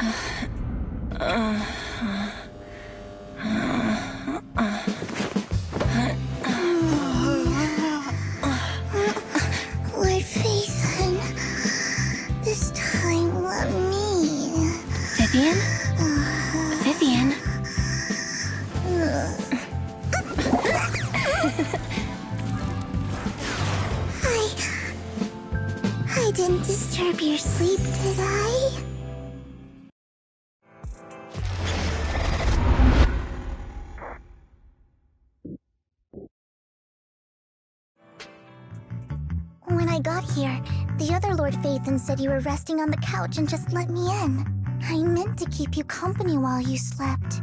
Lord Phaethon, this time let me. Vivian? Vivian? I didn't disturb your sleep, did I? When I got here, the other Lord Phaethon said you were resting on the couch and just let me in. I meant to keep you company while you slept,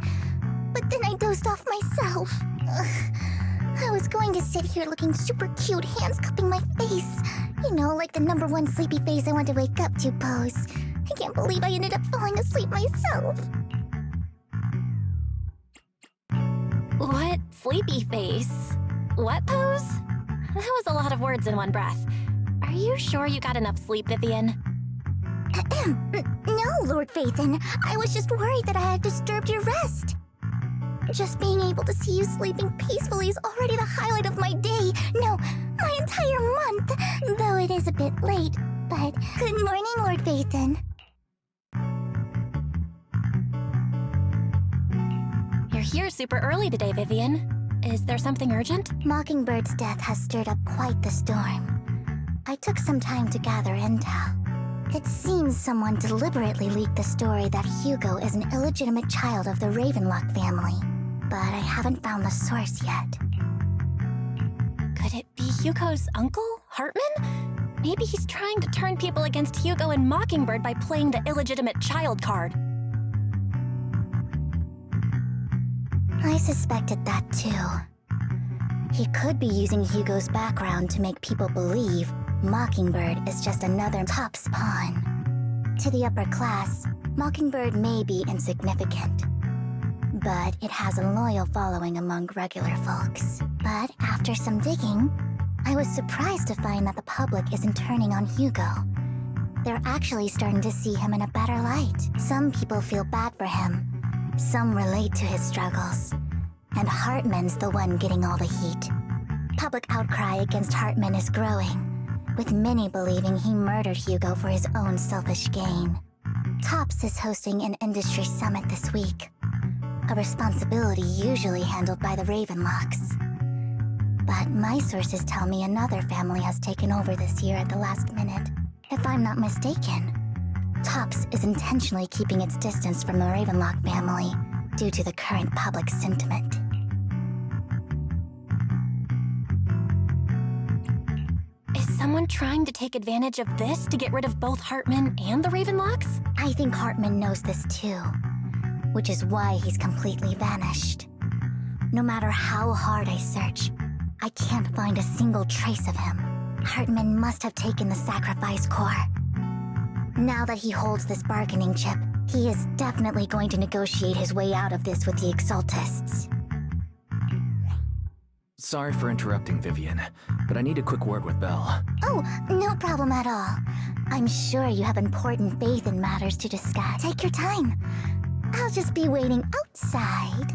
but then I dozed off myself. I was going to sit here looking super cute, hands cupping my face. You know, like the #1 sleepy face I want to wake up to pose. I can't believe I ended up falling asleep myself. What sleepy face? What pose? That was a lot of words in one breath. Are you sure you got enough sleep, Vivian? No, Lord Phaethon. I was just worried that I had disturbed your rest. Just being able to see you sleeping peacefully is already the highlight of my day. No, my entire month. Though it is a bit late, but good morning, Lord Phaethon. You're here super early today, Vivian. Is there something urgent? Mockingbird's death has stirred up quite the storm. I took some time to gather intel. It seems someone deliberately leaked the story that Hugo is an illegitimate child of the Ravenlock family, but I haven't found the source yet. Could it be Hugo's uncle, Hartman? Maybe he's trying to turn people against Hugo and Mockingbird by playing the illegitimate child card. I suspected that too. He could be using Hugo's background to make people believe Mockingbird is just another Top's pawn. To the upper class, Mockingbird may be insignificant, but it has a loyal following among regular folks. But after some digging, I was surprised to find that the public isn't turning on Hugo. They're actually starting to see him in a better light. Some people feel bad for him. Some relate to his struggles. And Hartman's the one getting all the heat. Public outcry against Hartman is growing, with many believing he murdered Hugo for his own selfish gain. Tops is hosting an industry summit this week, a responsibility usually handled by the Ravenlocks. But my sources tell me another family has taken over this year at the last minute. If I'm not mistaken, Tops is intentionally keeping its distance from the Ravenlock family due to the current public sentiment. Is someone trying to take advantage of this to get rid of both Hartman and the Ravenlocks? I think Hartman knows this too, which is why he's completely vanished. No matter how hard I search, I can't find a single trace of him. Hartman must have taken the sacrifice core. Now that he holds this bargaining chip, he is definitely going to negotiate his way out of this with the Exaltists. Sorry for interrupting, Vivian, but I need a quick word with Belle. Oh, no problem at all. I'm sure you have important faith in matters to discuss. Take your time. I'll just be waiting outside.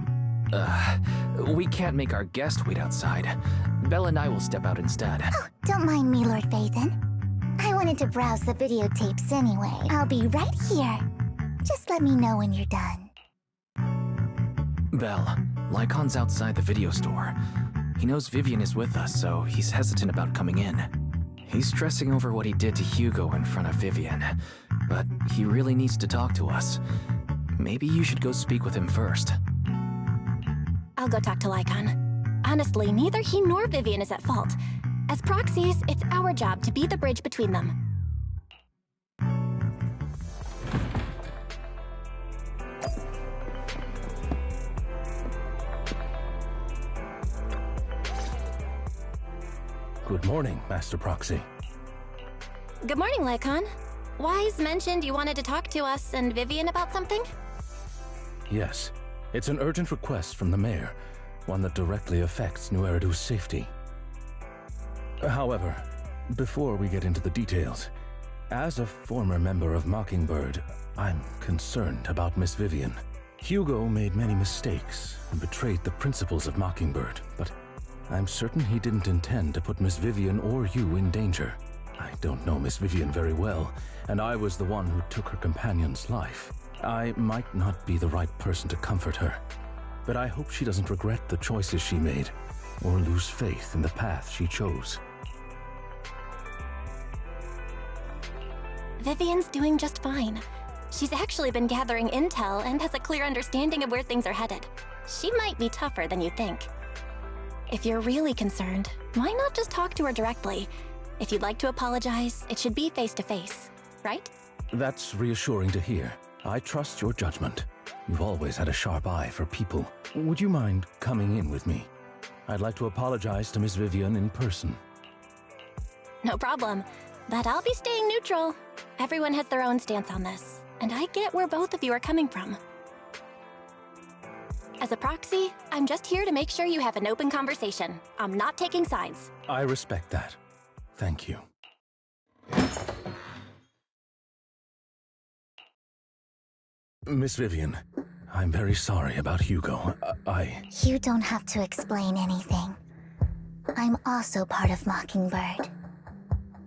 We can't make our guest wait outside. Belle and I will step out instead. Oh, don't mind me, Lord Phaethon. I wanted to browse the videotapes anyway. I'll be right here. Just let me know when you're done. Belle, Lycon's outside the video store. He knows Vivian is with us, so he's hesitant about coming in. He's stressing over what he did to Hugo in front of Vivian, but he really needs to talk to us. Maybe you should go speak with him first. I'll go talk to Lycon. Honestly, neither he nor Vivian is at fault. As proxies, it's our job to be the bridge between them. Good morning, Master Proxy. Good morning, Lycon. Wise mentioned you wanted to talk to us and Vivian about something? Yes, it's an urgent request from the mayor, one that directly affects New Eridu's safety. However, before we get into the details, As a former member of Mockingbird, I'm concerned about Miss Vivian. Hugo made many mistakes and betrayed the principles of Mockingbird, but I'm certain he didn't intend to put Miss Vivian or you in danger. I don't know Miss Vivian very well, and I was the one who took her companion's life. I might not be the right person to comfort her, but I hope she doesn't regret the choices she made or lose faith in the path she chose. Vivian's doing just fine. She's actually been gathering intel and has a clear understanding of where things are headed. She might be tougher than you think. If you're really concerned, why not just talk to her directly? If you'd like to apologize, it should be face-to-face, right? That's reassuring to hear. I trust your judgment. You've always had a sharp eye for people. Would you mind coming in with me? I'd like to apologize to Miss Vivian in person. No problem, but I'll be staying neutral. Everyone has their own stance on this, and I get where both of you are coming from. As a proxy, I'm just here to make sure you have an open conversation. I'm not taking sides. I respect that. Thank you. Miss Vivian, I'm very sorry about Hugo. You don't have to explain anything. I'm also part of Mockingbird.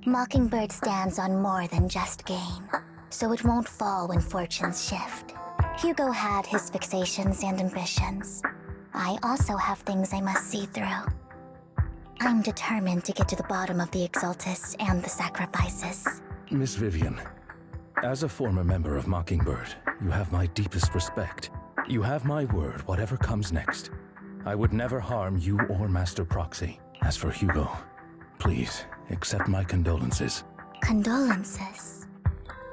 Mockingbird stands on more than just gain, so it won't fall when fortunes shift. Hugo had his fixations and ambitions. I also have things I must see through. I'm determined to get to the bottom of the Exaltists and the sacrifices. Miss Vivian, as a former member of Mockingbird, you have my deepest respect. You have my word, whatever comes next. I would never harm you or Master Proxy. As for Hugo, please accept my condolences. Condolences?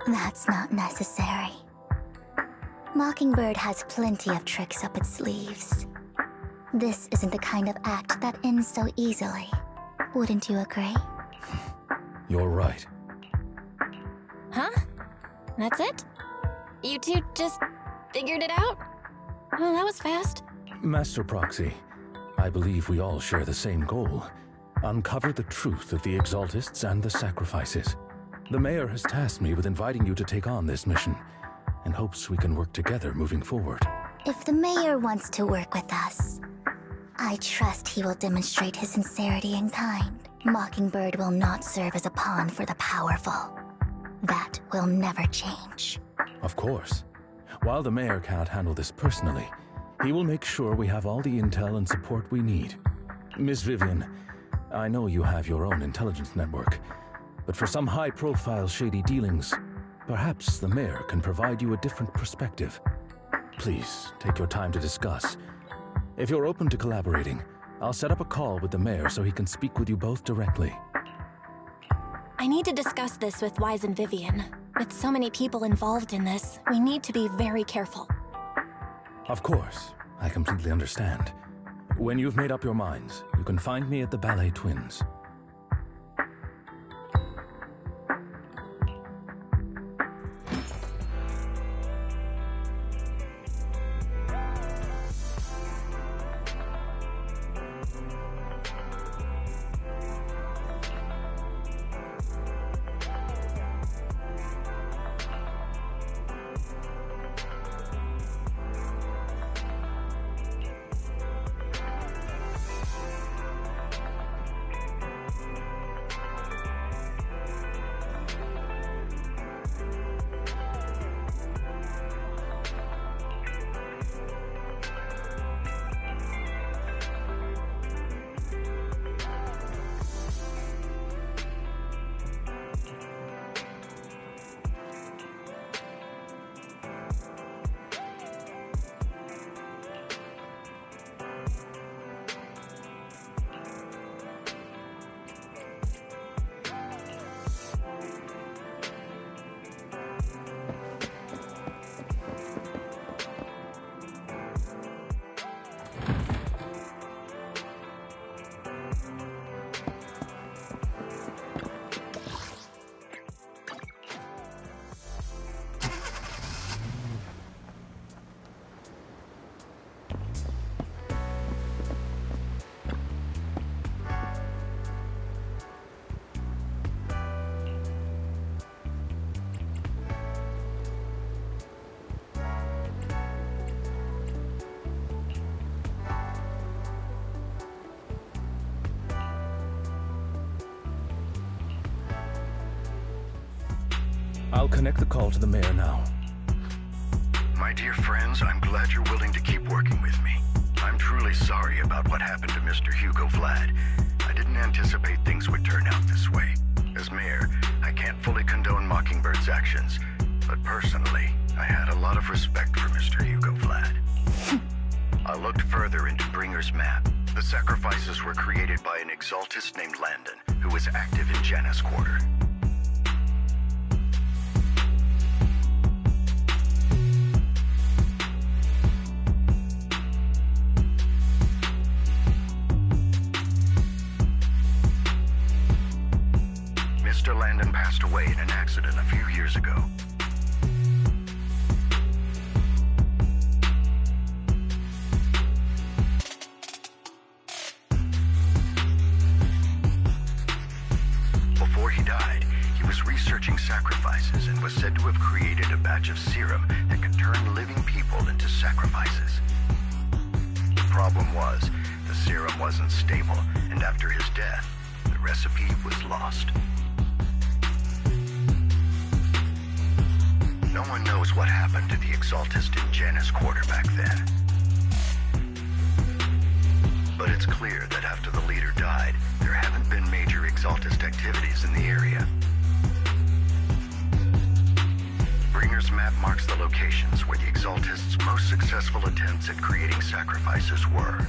That's not necessary. Mockingbird has plenty of tricks up its sleeves. This isn't the kind of act that ends so easily. Wouldn't you agree? You're right. Huh? That's it? You two just figured it out? Oh, that was fast. Master Proxy, I believe we all share the same goal. Uncover the truth of the Exaltists and the sacrifices. The Mayor has tasked me with inviting you to take on this mission, and hopes we can work together moving forward. If the Mayor wants to work with us, I trust he will demonstrate his sincerity in kind. Mockingbird will not serve as a pawn for the powerful. That will never change. Of course. While the Mayor cannot handle this personally, he will make sure we have all the intel and support we need. Miss Vivian, I know you have your own intelligence network, but for some high-profile shady dealings, perhaps the Mayor can provide you a different perspective. Please, take your time to discuss. If you're open to collaborating, I'll set up a call with the Mayor so he can speak with you both directly. I need to discuss this with Wise and Vivian. With so many people involved in this, we need to be very careful. Of course, I completely understand. When you've made up your minds, you can find me at the Ballet Twins. Connect the call to the mayor now. My dear friends, I'm glad you're willing to keep working with me. I'm truly sorry about what happened to Mr. Hugo Vlad. I didn't anticipate things would turn out this way. As mayor, I can't fully condone Mockingbird's actions, but personally, I had a lot of respect for Mr. Hugo Vlad. I looked further into Bringer's map. The sacrifices were created by an exaltist named Landon, who was active in Janus Quarter. Mr. Landon passed away in an accident a few years ago. Before he died, he was researching sacrifices and was said to have created a batch of serum that could turn living people into sacrifices. The problem was, the serum wasn't stable, and after his death, the recipe was lost. No one knows what happened to the exaltist in Janus Quarter back then. But it's clear that after the leader died, there haven't been major exaltist activities in the area. Bringer's map marks the locations where the exaltists' most successful attempts at creating sacrifices were.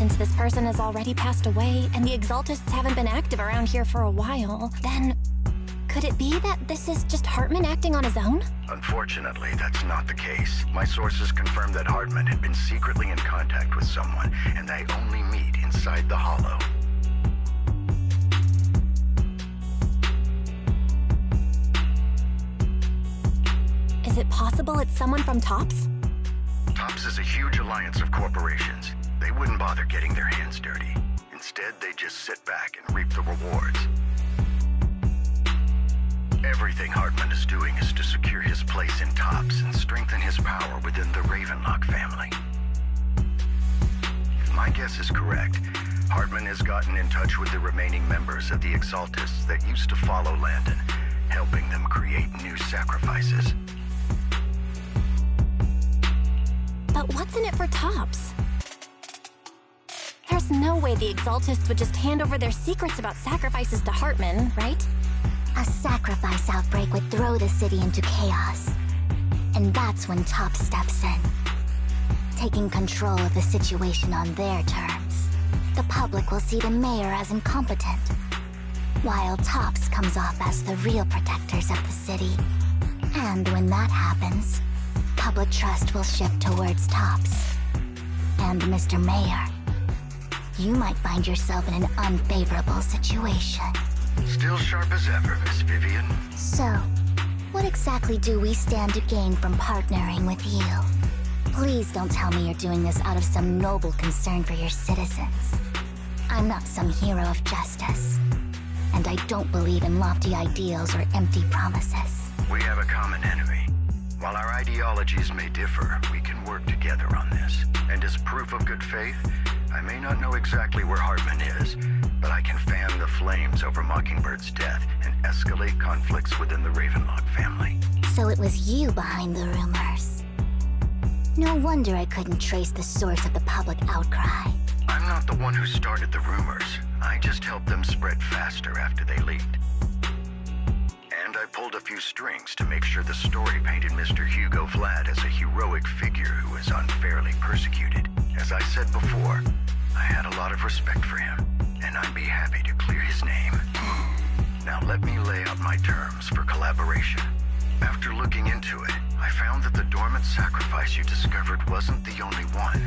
Since this person has already passed away, and the exaltists haven't been active around here for a while, then could it be that this is just Hartman acting on his own? Unfortunately, that's not the case. My sources confirmed that Hartman had been secretly in contact with someone, and they only meet inside the Hollow. Is it possible it's someone from TOPS? TOPS is a huge alliance of corporations. They wouldn't bother getting their hands dirty. Instead, they just sit back and reap the rewards. Everything Hartman is doing is to secure his place in TOPS and strengthen his power within the Ravenlock family. If my guess is correct, Hartman has gotten in touch with the remaining members of the Exaltists that used to follow Landon, helping them create new sacrifices. But what's in it for TOPS? There's no way the Exaltists would just hand over their secrets about sacrifices to Hartman, right? A sacrifice outbreak would throw the city into chaos. And that's when TOPS steps in, taking control of the situation on their terms. The public will see the mayor as incompetent, while TOPS comes off as the real protectors of the city. And when that happens, public trust will shift towards TOPS. And Mr. Mayor, you might find yourself in an unfavorable situation. Still sharp as ever, Miss Vivian. So, what exactly do we stand to gain from partnering with you? Please don't tell me you're doing this out of some noble concern for your citizens. I'm not some hero of justice, and I don't believe in lofty ideals or empty promises. We have a common enemy. While our ideologies may differ, we can work together on this. And as proof of good faith, I may not know exactly where Hartman is, but I can fan the flames over Mockingbird's death and escalate conflicts within the Ravenlock family. So it was you behind the rumors. No wonder I couldn't trace the source of the public outcry. I'm not the one who started the rumors. I just helped them spread faster after they leaked. And I pulled a few strings to make sure the story painted Mr. Hugo Vlad as a heroic figure who was unfairly persecuted. As I said before, I had a lot of respect for him, and I'd be happy to clear his name. Now let me lay out my terms for collaboration. After looking into it, I found that the dormant sacrifice you discovered wasn't the only one.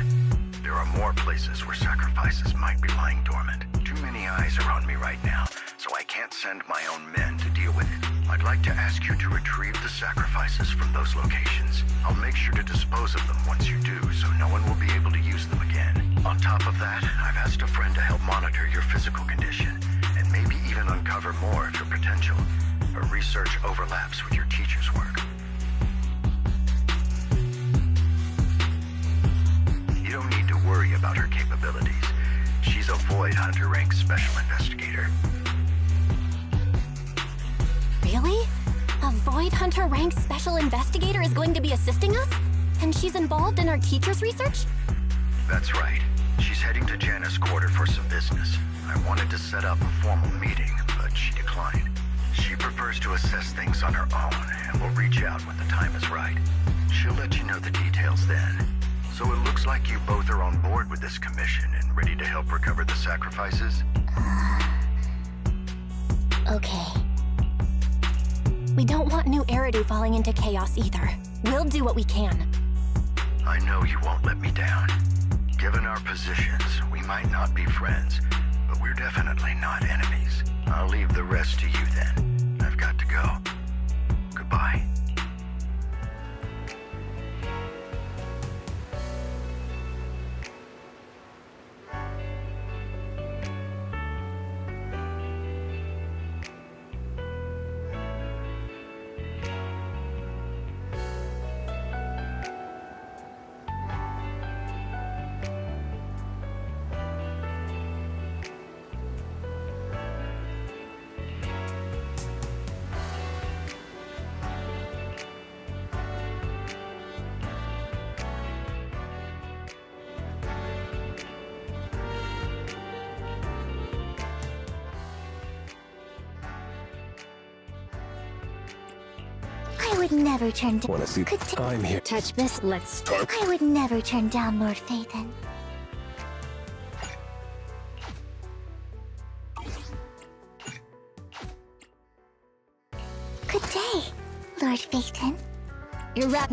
There are more places where sacrifices might be lying dormant. Too many eyes are on me right now, so I can't send my own men to deal with it. I'd like to ask you to retrieve the sacrifices from those locations. I'll make sure to dispose of them once you do, so no one will be able to use them again. On top of that, I've asked a friend to help monitor your physical condition, and maybe even uncover more of your potential. Her research overlaps with your teacher's work. You don't need to worry about her capabilities. She's a Void Hunter rank special investigator. Really? A Void Hunter rank special investigator is going to be assisting us? And she's involved in our teacher's research? That's right. She's heading to Janna's quarter for some business. I wanted to set up a formal meeting, but she declined. She prefers to assess things on her own, and will reach out when the time is right. She'll let you know the details then. So it looks like you both are on board with this commission and ready to help recover the sacrifices? Okay. We don't want New Eridu falling into chaos either. We'll do what we can. I know you won't let me down. Given our positions, we might not be friends, but we're definitely not enemies. I'll leave the rest to you then. I've got to go. Goodbye. I would never turn down. Wanna see? I'm here. Touch this. Let's start. I would never turn down Lord Phaethon. Good day, Lord Phaethon. You're right.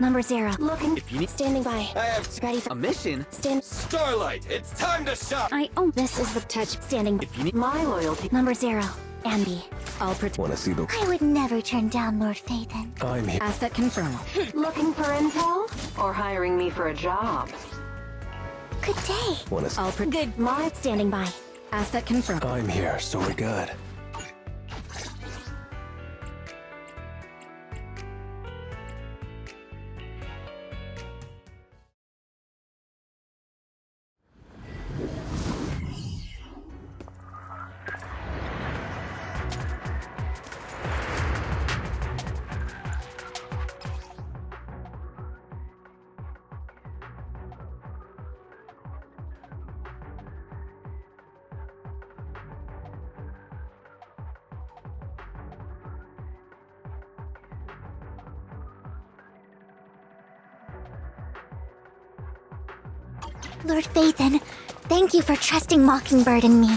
Number 0. Looking. If you need, Standing by. I have Ready for a mission. Stand. Starlight, it's time to shop. I own. This is the touch. Standing. If you need, My loyalty. Number 0. Ambi. I'll protect. Wanna see the? I would never turn down Lord Phaethon. I'm here. Asset confirmed. Looking for intel? Or hiring me for a job? Good day. Wanna see? Good. My standing by. Asset confirmed. I'm here, so we're good. Lord Phaethon, thank you for trusting Mockingbird and me.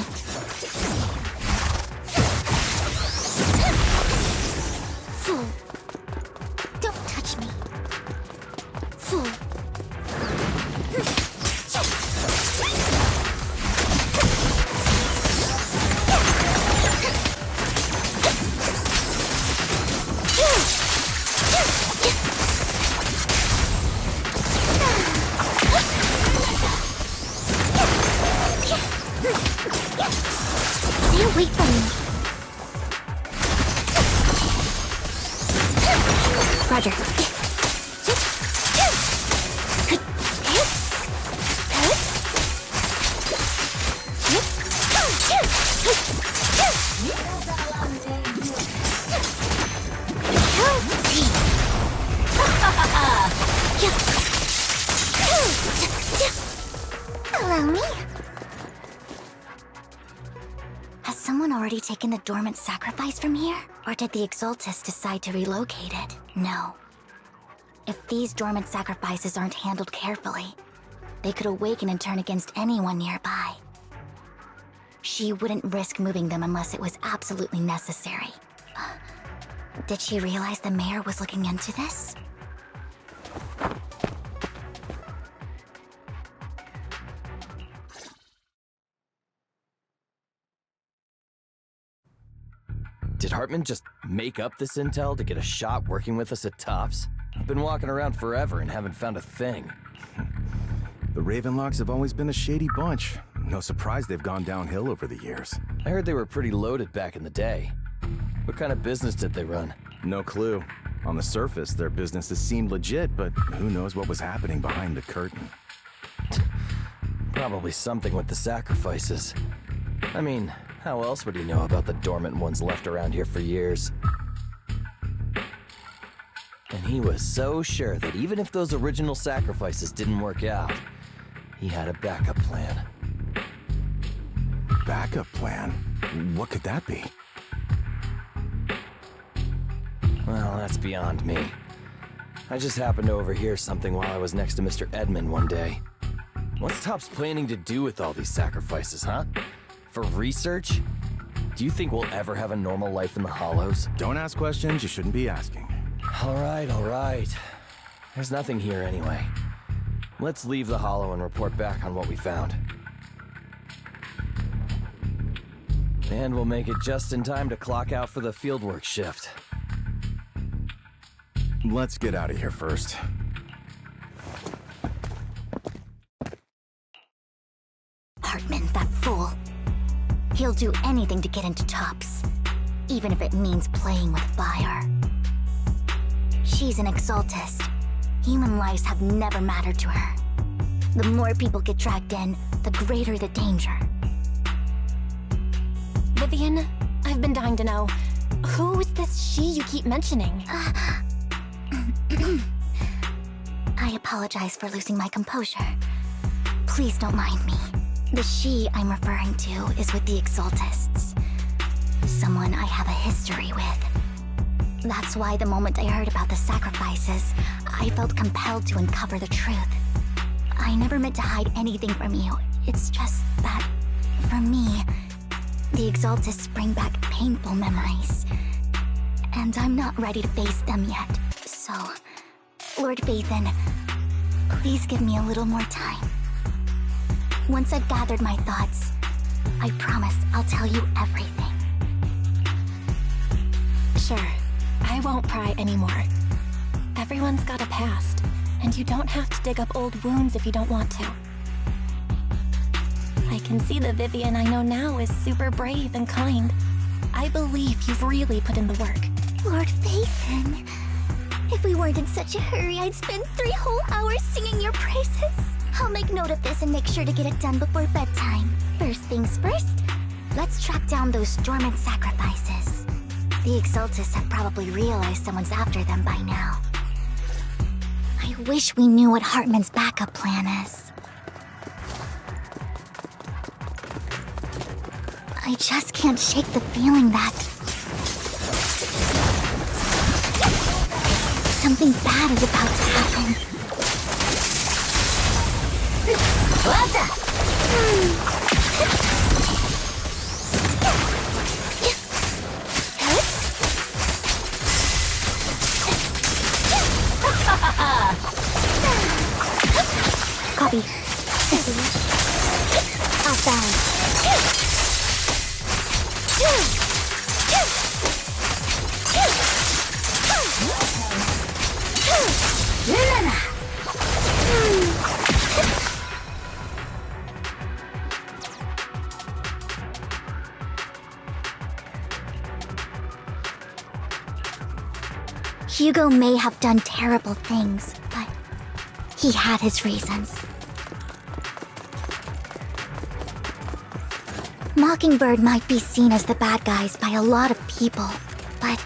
Fool. Don't touch me. Fool. Stay away from me. Roger. Allow me. Has someone already taken the dormant sacrifice from here? Or did the Exaltus decide to relocate it? No. If these dormant sacrifices aren't handled carefully, they could awaken and turn against anyone nearby. She wouldn't risk moving them unless it was absolutely necessary. Did she realize the mayor was looking into this? Did Hartman just make up this intel to get a shot working with us at Tops? I've been walking around forever and haven't found a thing. The Ravenlocks have always been a shady bunch. No surprise they've gone downhill over the years. I heard they were pretty loaded back in the day. What kind of business did they run? No clue. On the surface, their businesses seemed legit, but who knows what was happening behind the curtain. Probably something with the sacrifices. I mean, how else would he know about the dormant ones left around here for years? And he was so sure that even if those original sacrifices didn't work out, he had a backup plan. Backup plan? What could that be? Well, that's beyond me. I just happened to overhear something while I was next to Mr. Edmund one day. What's Topps planning to do with all these sacrifices, huh? For research? Do you think we'll ever have a normal life in the Hollows? Don't ask questions you shouldn't be asking. All right. There's nothing here anyway. Let's leave the Hollow and report back on what we found. And we'll make it just in time to clock out for the fieldwork shift. Let's get out of here first. Hartman, that fool. He'll do anything to get into Topps, even if it means playing with fire. She's an exaltist. Human lives have never mattered to her. The more people get dragged in, the greater the danger. Vivian, I've been dying to know. Who is this she you keep mentioning? I apologize for losing my composure. Please don't mind me. The she I'm referring to is with the exaltists. Someone I have a history with. That's why the moment I heard about the sacrifices, I felt compelled to uncover the truth. I never meant to hide anything from you. It's just that, for me, the exaltists bring back painful memories. And I'm not ready to face them yet. So, Lord Vathan, please give me a little more time. Once I've gathered my thoughts, I promise I'll tell you everything. Sure, I won't pry anymore. Everyone's got a past, and you don't have to dig up old wounds if you don't want to. I can see the Vivian I know now is super brave and kind. I believe you've really put in the work. Lord Vathan, if we weren't in such a hurry, I'd spend 3 whole hours singing your praises. I'll make note of this and make sure to get it done before bedtime. First things first, let's track down those dormant sacrifices. The exaltists have probably realized someone's after them by now. I wish we knew what Hartman's backup plan is. I just can't shake the feeling that something bad is about to happen. Copy. Outbound. Hugo may have done terrible things, but he had his reasons. Mockingbird might be seen as the bad guys by a lot of people, but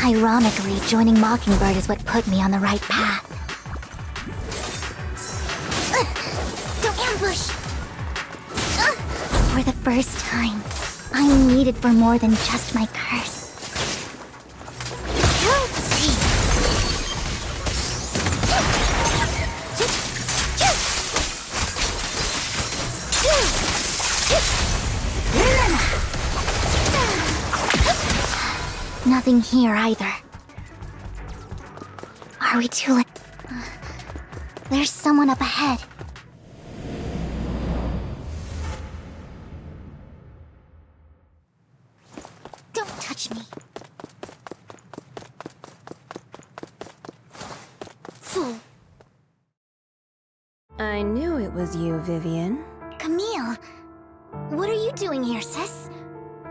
ironically, joining Mockingbird is what put me on the right path. Don't ambush! For the first time, I'm needed for more than just my curse. Nothing here either. Are we too late? There's someone up ahead. Don't touch me. Fool. I knew it was you, Vivian. Camille, what are you doing here, sis?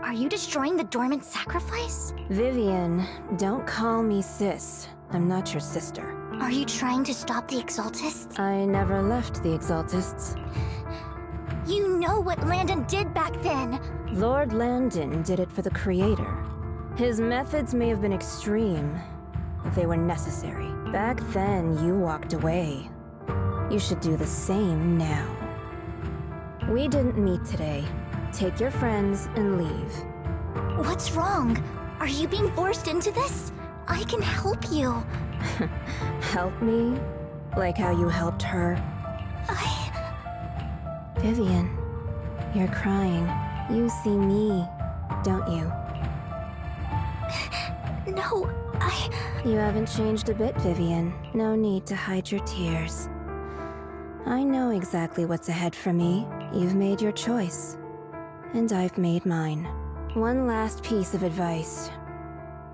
Are you destroying the dormant sacrifice? Vivian, don't call me sis. I'm not your sister. Are you trying to stop the Exaltists? I never left the Exaltists. You know what Landon did back then! Lord Landon did it for the Creator. His methods may have been extreme, but they were necessary. Back then, you walked away. You should do the same now. We didn't meet today. Take your friends and leave. What's wrong? Are you being forced into this? I can help you. Help me? Like how you helped her? Vivian, you're crying. You see me, don't you? No, You haven't changed a bit, Vivian. No need to hide your tears. I know exactly what's ahead for me. You've made your choice. And I've made mine. One last piece of advice.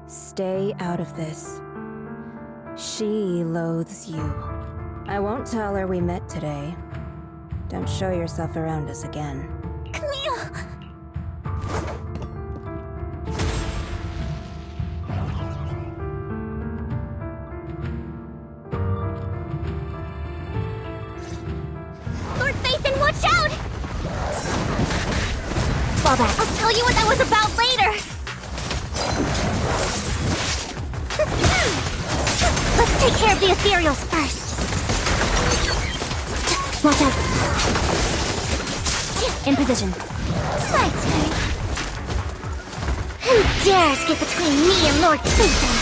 Stay out of this. She loathes you. I won't tell her we met today. Don't show yourself around us again. Camille! Lord Phaethon, watch out! Fall back. I'll tell you what that was about later! Let's take care of the ethereals first. Watch out. In position. My turn. Who dares get between me and Lord Phaethon?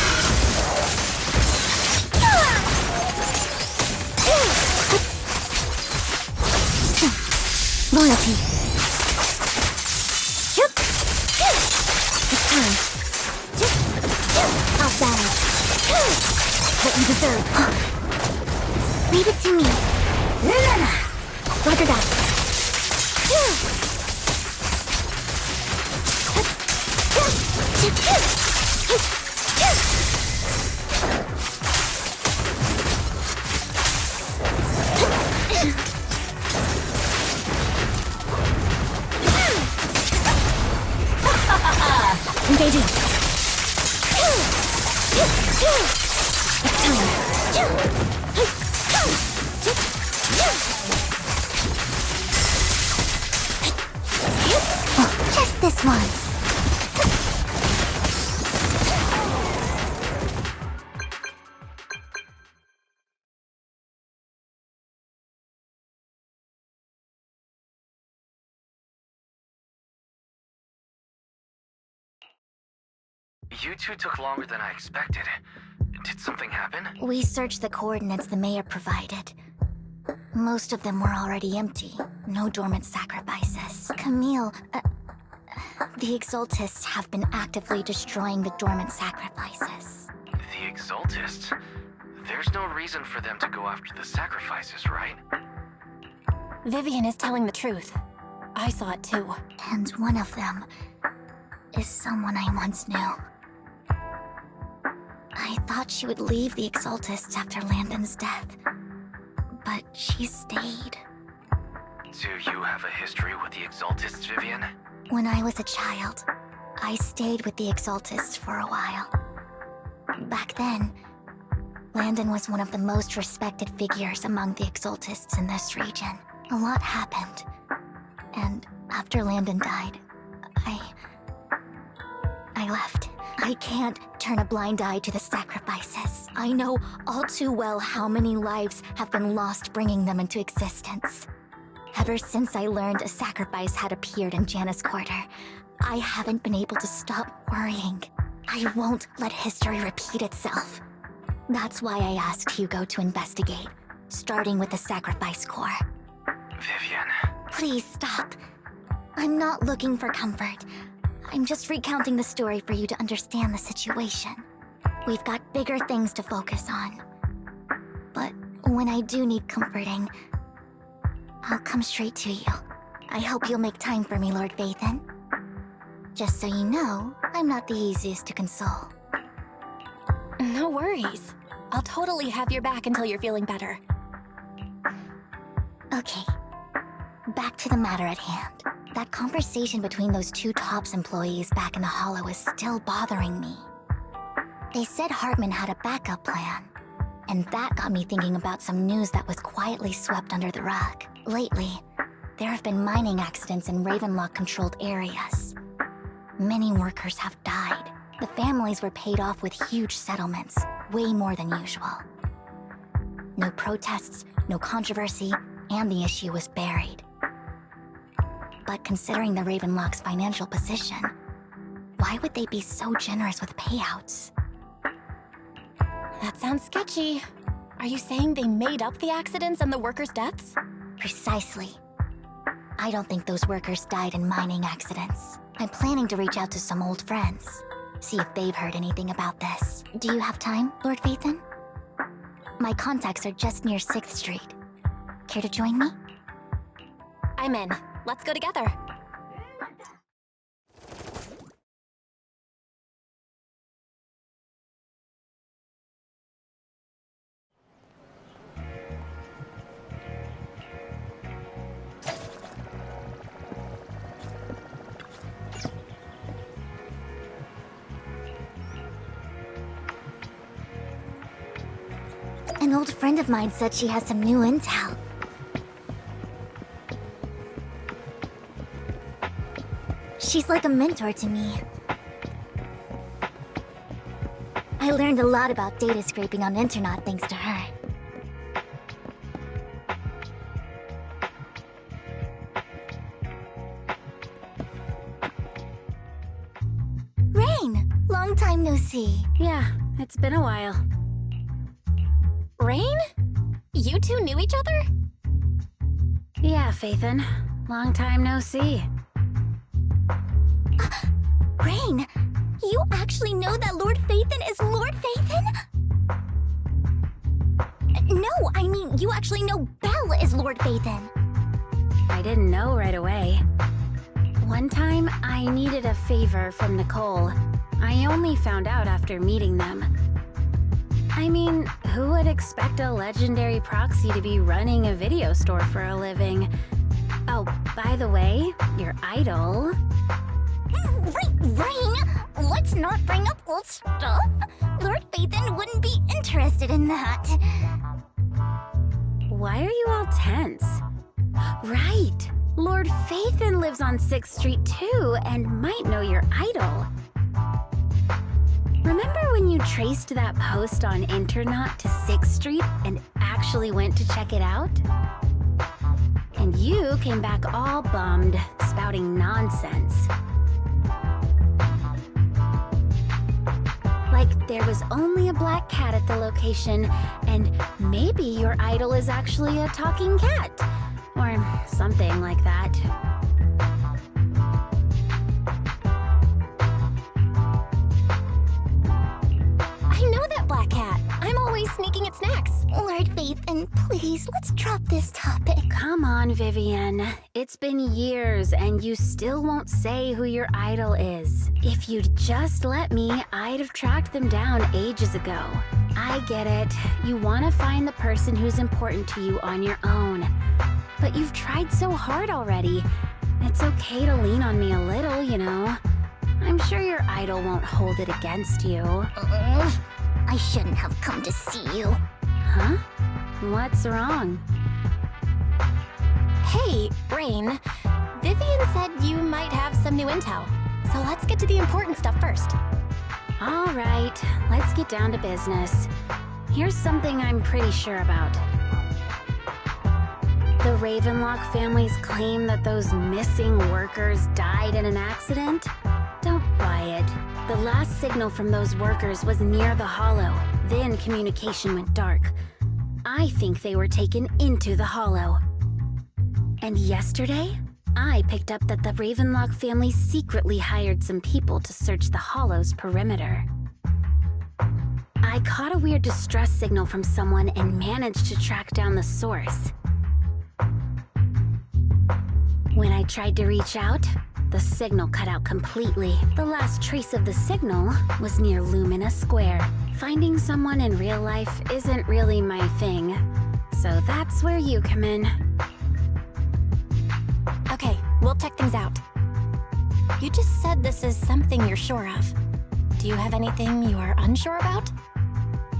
Loyalty. It's time. I'll battle. What you deserve. Leave it to me. Roger that. Engaging. Just this once. You two took longer than I expected. Did something happen? We searched the coordinates the mayor provided. Most of them were already empty. No dormant sacrifices. Camille, the Exaltists have been actively destroying the dormant sacrifices. The Exaltists? There's no reason for them to go after the sacrifices, right? Vivian is telling the truth. I saw it too. And one of them is someone I once knew. I thought she would leave the Exaltists after Landon's death, but she stayed. Do you have a history with the Exaltists, Vivian? When I was a child, I stayed with the Exaltists for a while. Back then, Landon was one of the most respected figures among the Exaltists in this region. A lot happened, and after Landon died, I left. I can't turn a blind eye to the sacrifices. I know all too well how many lives have been lost bringing them into existence. Ever since I learned a sacrifice had appeared in Janus Quarter, I haven't been able to stop worrying. I won't let history repeat itself. That's why I asked Hugo to investigate, starting with the Sacrifice Corps. Vivian. Please stop. I'm not looking for comfort. I'm just recounting the story for you to understand the situation. We've got bigger things to focus on. But when I do need comforting, I'll come straight to you. I hope you'll make time for me, Lord Phaethon. Just so you know, I'm not the easiest to console. No worries. I'll totally have your back until you're feeling better. Okay. Back to the matter at hand. That conversation between those two TOPS employees back in the Hollow is still bothering me. They said Hartman had a backup plan. And that got me thinking about some news that was quietly swept under the rug. Lately, there have been mining accidents in Ravenlock-controlled areas. Many workers have died. The families were paid off with huge settlements, way more than usual. No protests, no controversy, and the issue was buried. But considering the Ravenlock's financial position, why would they be so generous with payouts? That sounds sketchy. Are you saying they made up the accidents and the workers' deaths? Precisely. I don't think those workers died in mining accidents. I'm planning to reach out to some old friends, see if they've heard anything about this. Do you have time, Lord Phaethon? My contacts are just near 6th Street. Care to join me? I'm in. Let's go together. An old friend of mine said she has some new intel. She's like a mentor to me. I learned a lot about data scraping on Internet thanks to her. Rain! Long time no see. Yeah, it's been a while. Rain? You two knew each other? Yeah, Phaethon. Long time no see. Rain! You actually know that Lord Phaethon is Lord Phaethon? No, I mean, you actually know Belle is Lord Phaethon. I didn't know right away. One time, I needed a favor from Nicole. I only found out after meeting them. I mean, who would expect a legendary proxy to be running a video store for a living? Oh, by the way, your idol... Rain! Let's not bring up old stuff. Lord Phaethon wouldn't be interested in that. Why are you all tense? Right! Lord Phaethon lives on 6th Street too, and might know your idol. Remember when you traced that post on Internet to 6th Street and actually went to check it out? And you came back all bummed, spouting nonsense. Like there was only a black cat at the location, and maybe your idol is actually a talking cat. Or something like that. I know that black cat. I'm always sneaking at snacks. Lord Phaethon, please, let's drop this topic. Come on, Vivian. It's been years and you still won't say who your idol is. If you'd just let me, I'd have tracked them down ages ago. I get it. You want to find the person who's important to you on your own. But you've tried so hard already. It's okay to lean on me a little, you know. I'm sure your idol won't hold it against you. I shouldn't have come to see you. Huh? What's wrong? Hey, Rain. Vivian said you might have some new intel. So let's get to the important stuff first. All right, let's get down to business. Here's something I'm pretty sure about. The Ravenlock family's claim that those missing workers died in an accident? Don't buy it. The last signal from those workers was near the Hollow. Then communication went dark. I think they were taken into the Hollow. And yesterday, I picked up that the Ravenlock family secretly hired some people to search the Hollow's perimeter. I caught a weird distress signal from someone and managed to track down the source. When I tried to reach out, the signal cut out completely. The last trace of the signal was near Lumina Square. Finding someone in real life isn't really my thing, so that's where you come in. Okay, we'll check things out. You just said this is something you're sure of. Do you have anything you are unsure about?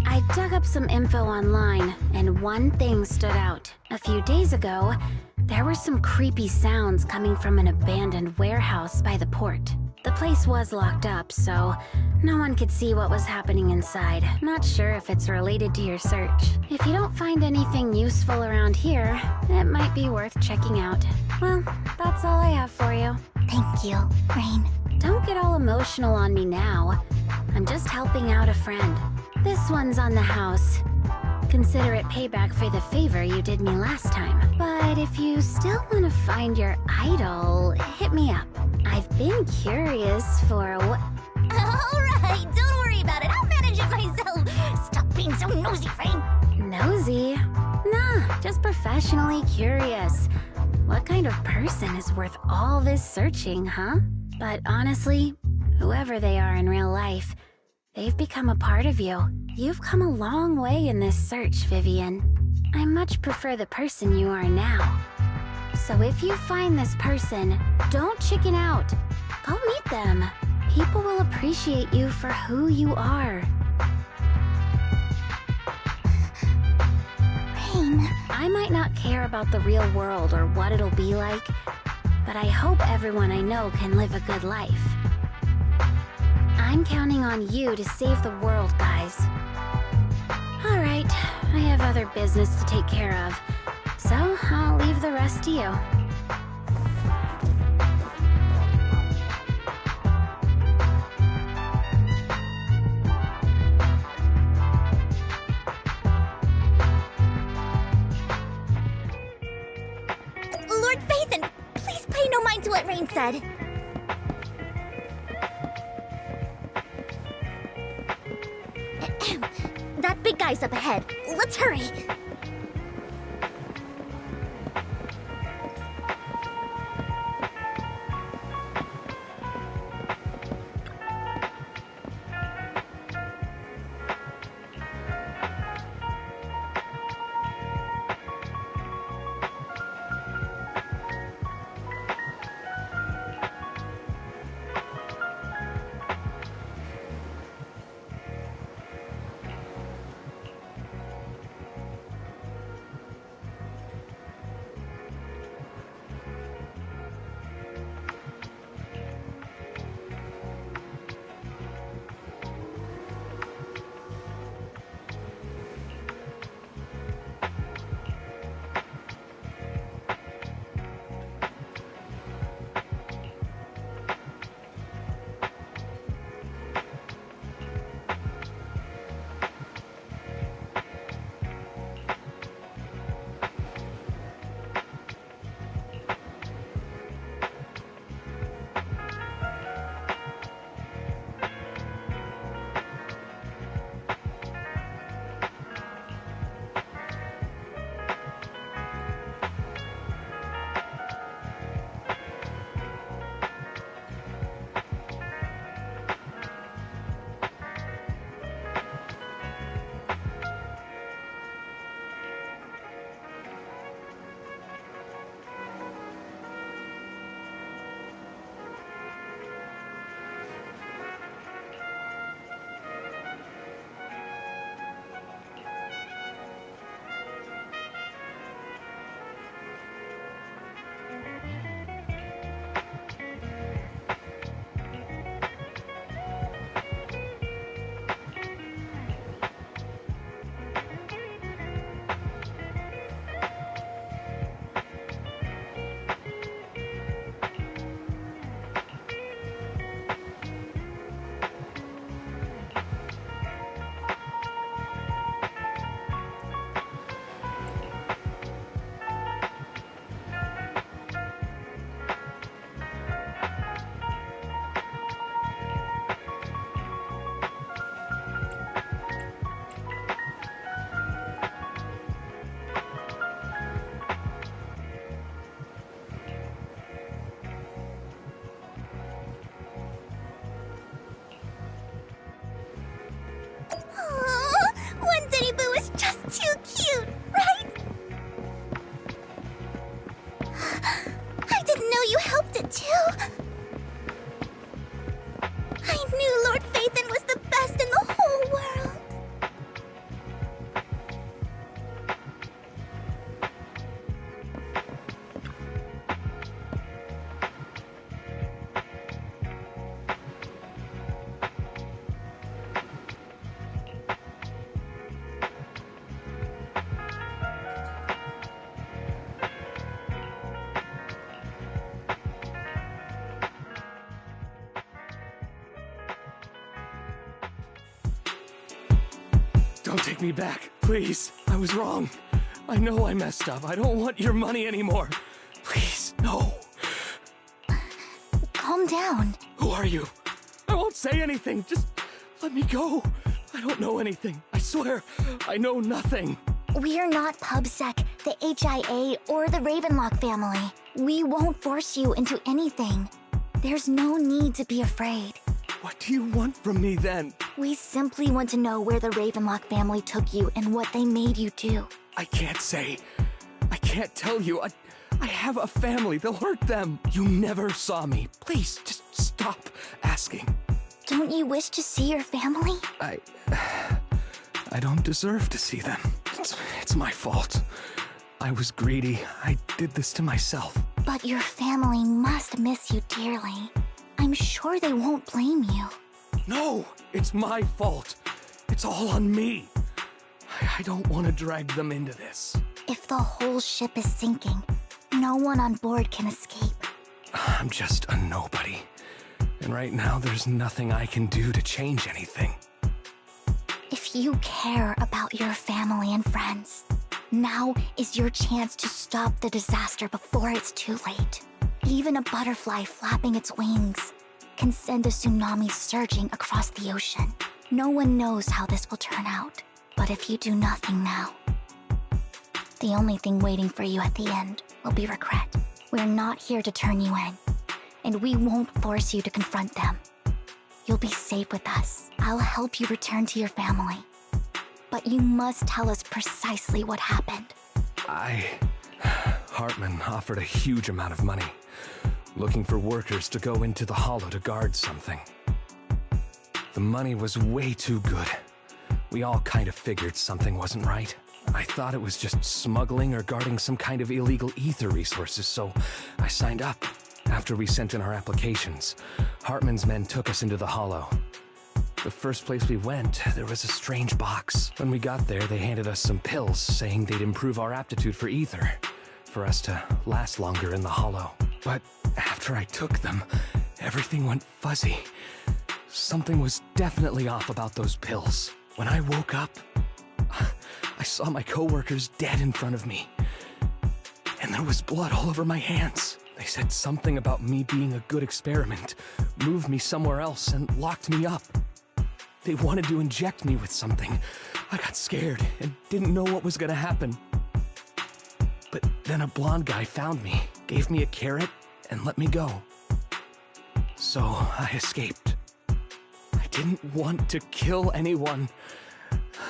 I dug up some info online, and one thing stood out. A few days ago, there were some creepy sounds coming from an abandoned warehouse by the port. The place was locked up, so no one could see what was happening inside. Not sure if it's related to your search. If you don't find anything useful around here, it might be worth checking out. Well, that's all I have for you. Thank you, Rain. Don't get all emotional on me now. I'm just helping out a friend. This one's on the house. Consider it payback for the favor you did me last time. But if you still want to find your idol, hit me up. I've been curious for what... Alright, don't worry about it. I'll manage it myself. Stop being so nosy, Rain. Nosy? Nah, just professionally curious. What kind of person is worth all this searching, huh? But honestly, whoever they are in real life, they've become a part of you. You've come a long way in this search, Vivian. I much prefer the person you are now. So if you find this person, don't chicken out. Go meet them. People will appreciate you for who you are. Rain. I might not care about the real world or what it'll be like, but I hope everyone I know can live a good life. I'm counting on you to save the world, guys. Alright, I have other business to take care of, so I'll leave the rest to you. Lord Phaethon, please pay no mind to what Rain said. That big guy's up ahead. Let's hurry. too cute, right? I didn't know you helped it too. I knew Lord Phaethon was Don't take me back, please. I was wrong. I know I messed up. I don't want your money anymore. Please, no. Calm down. Who are you? I won't say anything. Just let me go. I don't know anything. I swear, I know nothing. We're not PubSec, the HIA, or the Ravenlock family. We won't force you into anything. There's no need to be afraid. What do you want from me then? We simply want to know where the Ravenlock family took you and what they made you do. I can't say. I can't tell you. I have a family. They'll hurt them. You never saw me. Please, just stop asking. Don't you wish to see your family? I don't deserve to see them. It's my fault. I was greedy. I did this to myself. But your family must miss you dearly. I'm sure they won't blame you. No, it's my fault. It's all on me. I don't want to drag them into this. If the whole ship is sinking, no one on board can escape. I'm just a nobody. And right now, there's nothing I can do to change anything. If you care about your family and friends, now is your chance to stop the disaster before it's too late. Even a butterfly flapping its wings can send a tsunami surging across the ocean. No one knows how this will turn out, but if you do nothing now, the only thing waiting for you at the end will be regret. We're not here to turn you in, and we won't force you to confront them. You'll be safe with us. I'll help you return to your family. But you must tell us precisely what happened. Hartman offered a huge amount of money, looking for workers to go into the hollow to guard something. The money was way too good. We all kind of figured something wasn't right. I thought it was just smuggling or guarding some kind of illegal ether resources, so I signed up. After we sent in our applications, Hartman's men took us into the hollow. The first place we went, there was a strange box. When we got there, they handed us some pills, saying they'd improve our aptitude for ether, for us to last longer in the hollow. But after I took them, everything went fuzzy. Something was definitely off about those pills. When I woke up, I saw my coworkers dead in front of me. And there was blood all over my hands. They said something about me being a good experiment, moved me somewhere else, and locked me up. They wanted to inject me with something. I got scared and didn't know what was gonna happen. But then a blonde guy found me, gave me a carrot, and let me go. So I escaped. I didn't want to kill anyone.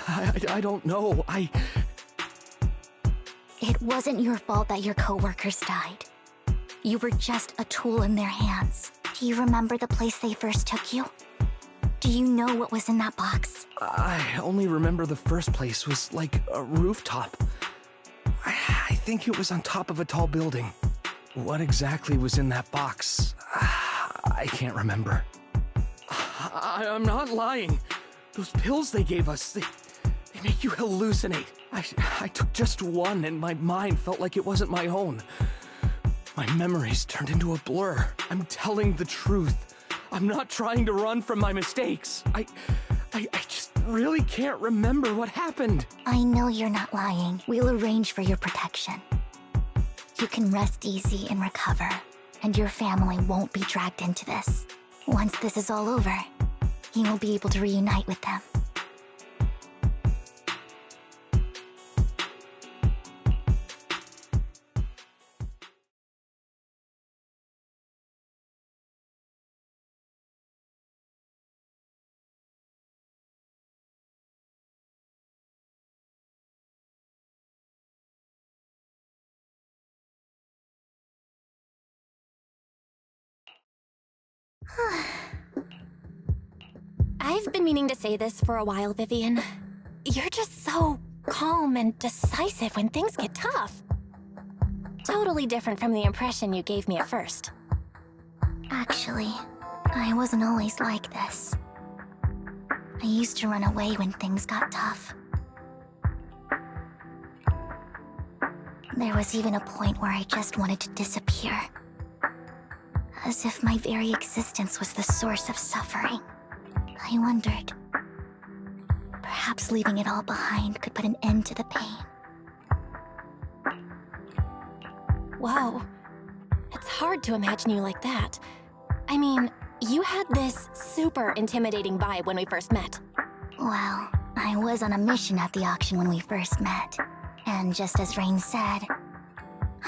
I don't know. It wasn't your fault that your coworkers died. You were just a tool in their hands. Do you remember the place they first took you? Do you know what was in that box? I only remember the first place was like a rooftop. I think it was on top of a tall building. What exactly was in that box? I can't remember. I'm not lying. Those pills they gave us, they make you hallucinate. I took just one and my mind felt like it wasn't my own. My memories turned into a blur. I'm telling the truth. I'm not trying to run from my mistakes. I just really can't remember what happened. I know you're not lying. We'll arrange for your protection. You can rest easy and recover, and your family won't be dragged into this. Once this is all over, you will be able to reunite with them. I've been meaning to say this for a while, Vivian. You're just so calm and decisive when things get tough. Totally different from the impression you gave me at first. Actually, I wasn't always like this. I used to run away when things got tough. There was even a point where I just wanted to disappear. As if my very existence was the source of suffering. I wondered, perhaps leaving it all behind could put an end to the pain. Whoa. It's hard to imagine you like that. I mean, you had this super intimidating vibe when we first met. Well, I was on a mission at the auction when we first met. And just as Rain said,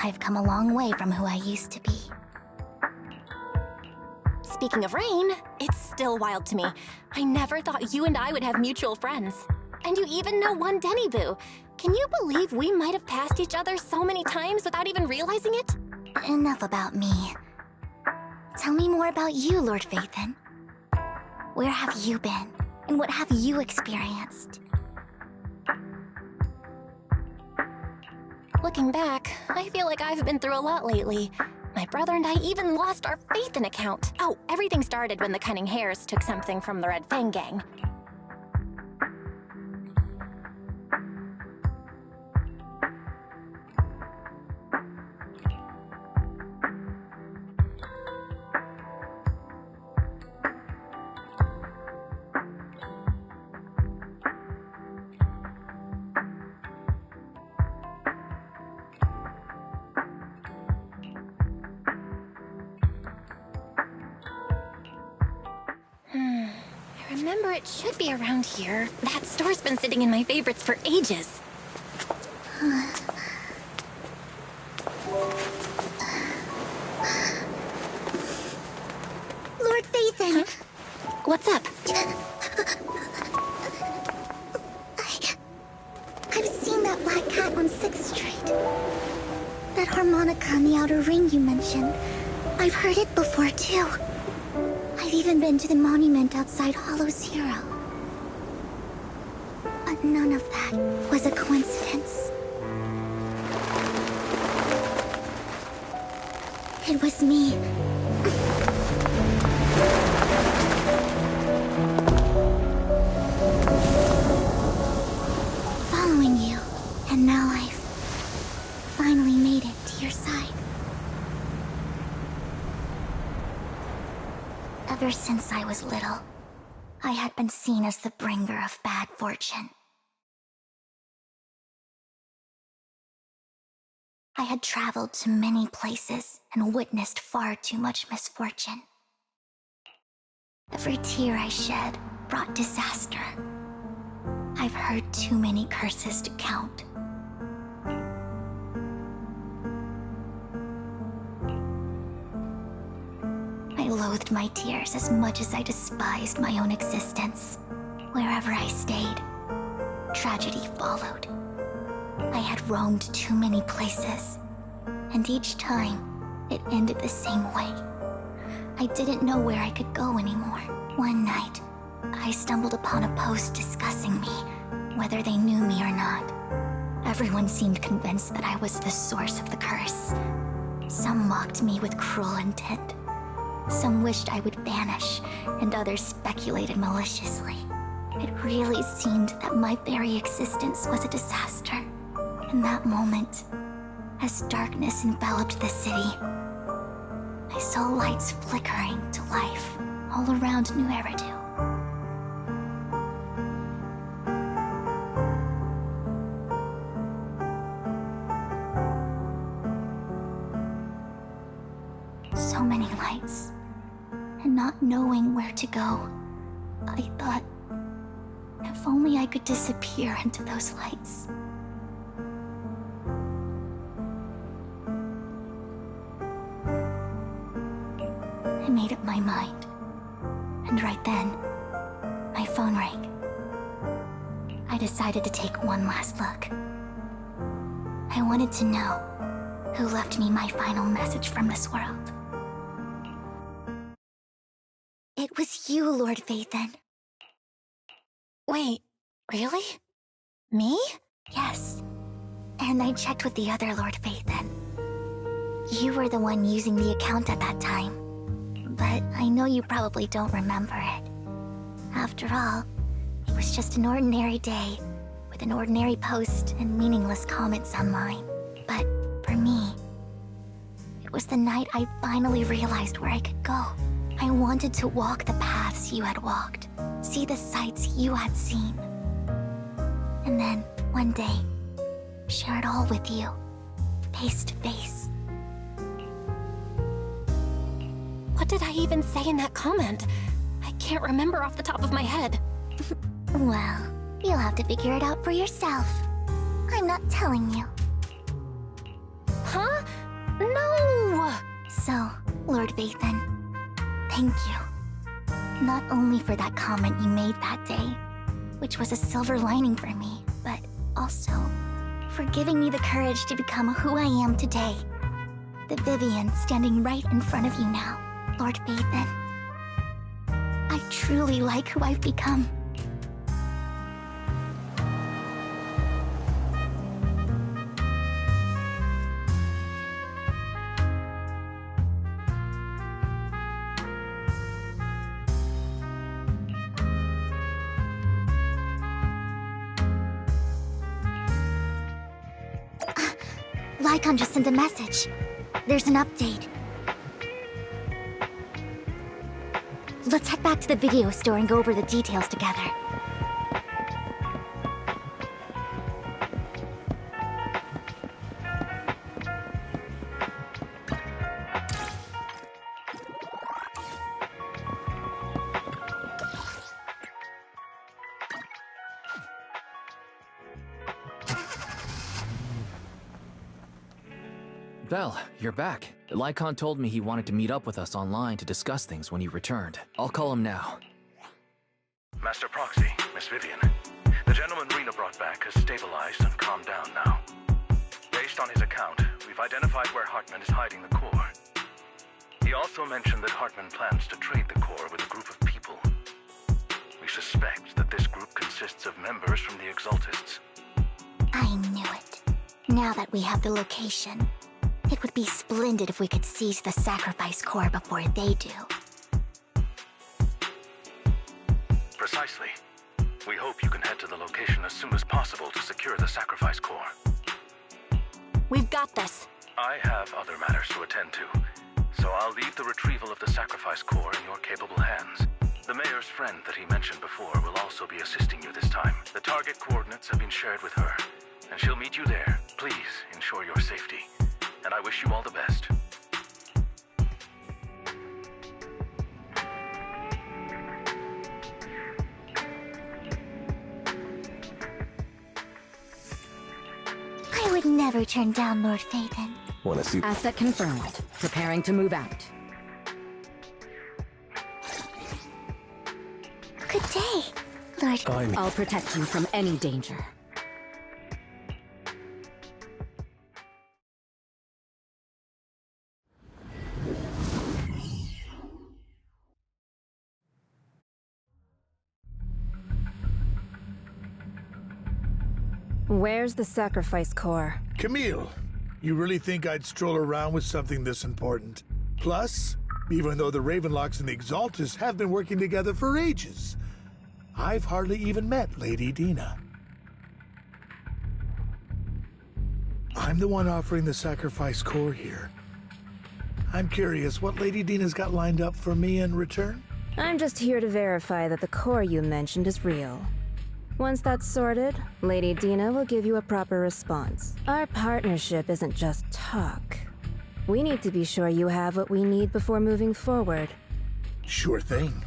I've come a long way from who I used to be. Speaking of Rain, it's still wild to me. I never thought you and I would have mutual friends. And you even know one Denny Boo. Can you believe we might have passed each other so many times without even realizing it? Enough about me. Tell me more about you, Lord Phaethon. Where have you been? And what have you experienced? Looking back, I feel like I've been through a lot lately. My brother and I even lost our Phaethon account. Oh, everything started when the Cunning Hares took something from the Red Fang gang. I remember it should be around here. That store's been sitting in my favorites for ages. Lord Phaethon! What's up? I've seen that black cat on 6th Street. That harmonica in the outer ring you mentioned. I've heard it before, too. I've even been to the monument outside Hollow Zero. But none of that was a coincidence. It was me. Following you, and now I've finally made it to your side. Ever since I was little, I had been seen as the bringer of bad fortune. I had traveled to many places and witnessed far too much misfortune. Every tear I shed brought disaster. I've heard too many curses to count. I loathed my tears as much as I despised my own existence. Wherever I stayed, tragedy followed. I had roamed too many places, and each time, it ended the same way. I didn't know where I could go anymore. One night, I stumbled upon a post discussing me, whether they knew me or not. Everyone seemed convinced that I was the source of the curse. Some mocked me with cruel intent. Some wished I would vanish, and others speculated maliciously. It really seemed that my very existence was a disaster. In that moment, as darkness enveloped the city, I saw lights flickering to life all around New Eridu. So many lights, and not knowing where to go, I thought, if only I could disappear into those lights. I made up my mind, and right then, my phone rang. I decided to take one last look. I wanted to know who left me my final message from this world. It was you, Lord Phaethon. Wait, really? Me? Yes. And I checked with the other Lord Phaethon. You were the one using the account at that time. But I know you probably don't remember it. After all, it was just an ordinary day, with an ordinary post and meaningless comments online. But for me, it was the night I finally realized where I could go. I wanted to walk the paths you had walked, see the sights you had seen. And then, one day, share it all with you, face to face. What did I even say in that comment? I can't remember off the top of my head. Well, you'll have to figure it out for yourself. I'm not telling you. Huh? No! So, Lord Vathan, thank you. Not only for that comment you made that day, which was a silver lining for me, but also for giving me the courage to become who I am today. The Vivian standing right in front of you now, Lord Vathan. I truly like who I've become. Lycon just sent a message. There's an update. Let's head back to the video store and go over the details together. Belle, you're back. Lycon told me he wanted to meet up with us online to discuss things when he returned. I'll call him now. Master Proxy, Miss Vivian. The gentleman Rena brought back has stabilized and calmed down now. Based on his account, we've identified where Hartman is hiding the core. He also mentioned that Hartman plans to trade the core with a group of people. We suspect that this group consists of members from the Exaltists. I knew it. Now that we have the location, it would be splendid if we could seize the sacrifice core before they do. Precisely. We hope you can head to the location as soon as possible to secure the sacrifice core. We've got this. I have other matters to attend to, so I'll leave the retrieval of the sacrifice core in your capable hands. The mayor's friend that he mentioned before will also be assisting you this time. The target coordinates have been shared with her, and she'll meet you there. Please ensure your safety, and I wish you all the best. I would never turn down Lord Phaeton. Wanna see? Asset confirmed. Preparing to move out. Good day, Lord. I'll protect you from any danger. Where's the sacrifice core? Camille, you really think I'd stroll around with something this important? Plus, even though the Ravenlocks and the Exaltists have been working together for ages, I've hardly even met Lady Dina. I'm the one offering the sacrifice core here. I'm curious what Lady Dina's got lined up for me in return? I'm just here to verify that the core you mentioned is real. Once that's sorted, Lady Dina will give you a proper response. Our partnership isn't just talk. We need to be sure you have what we need before moving forward. Sure thing.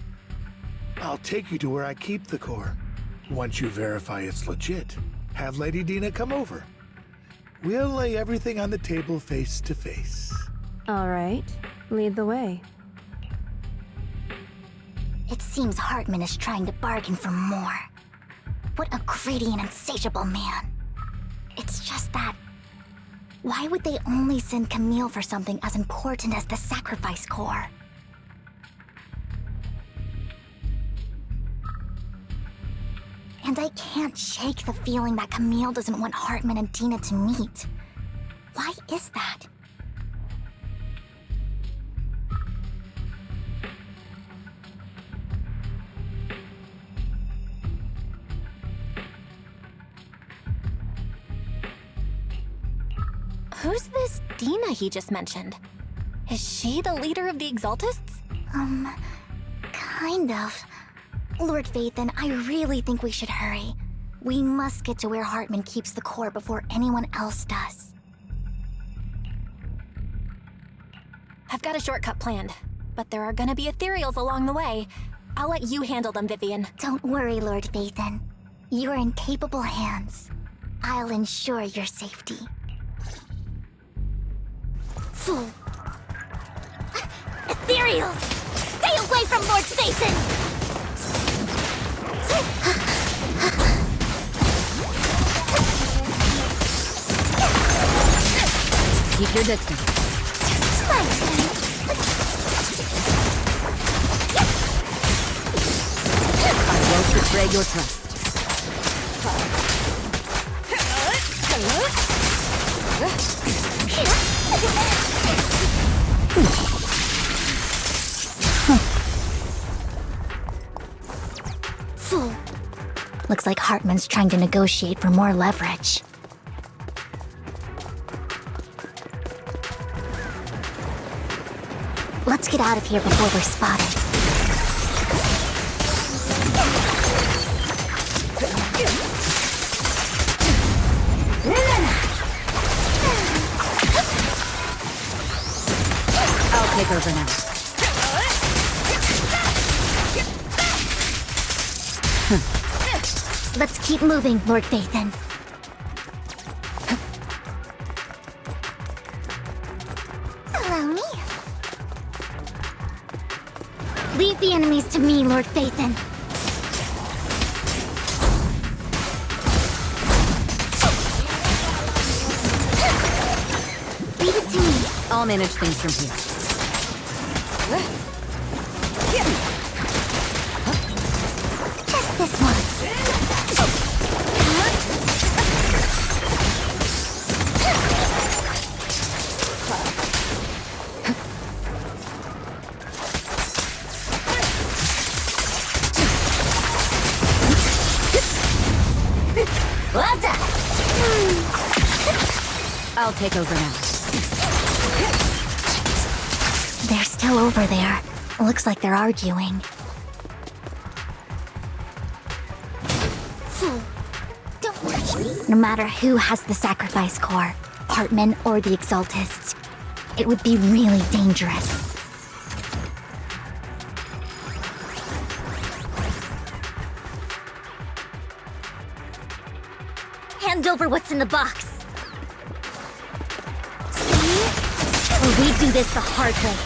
I'll take you to where I keep the core. Once you verify it's legit, have Lady Dina come over. We'll lay everything on the table face to face. All right, lead the way. It seems Hartman is trying to bargain for more. What a greedy and insatiable man. It's just that... why would they only send Camille for something as important as the sacrifice core? And I can't shake the feeling that Camille doesn't want Hartman and Dina to meet. Why is that? Who's this Dina he just mentioned? Is she the leader of the Exaltists? Kind of. Lord Phaeton, I really think we should hurry. We must get to where Hartman keeps the core before anyone else does. I've got a shortcut planned, but there are gonna be ethereals along the way. I'll let you handle them, Vivian. Don't worry, Lord Vathan. You're in capable hands. I'll ensure your safety. Fool! Ethereals! Stay away from Lord Vathan! Keep your distance. I won't betray your trust. Fool. Looks like Hartman's trying to negotiate for more leverage. Let's get out of here before we're spotted. I'll take over now. Let's keep moving, Lord Vathan. Allow me. Leave the enemies to me, Lord Vathan. Leave it to me. I'll manage things from here. Just this one. Well done. I'll take over now. They're still over there. Looks like they're arguing. Fool. Don't touch me. No matter who has the sacrifice core, Hartman or the Exaltists, it would be really dangerous. Hand over what's in the box. Or we do this the hard way.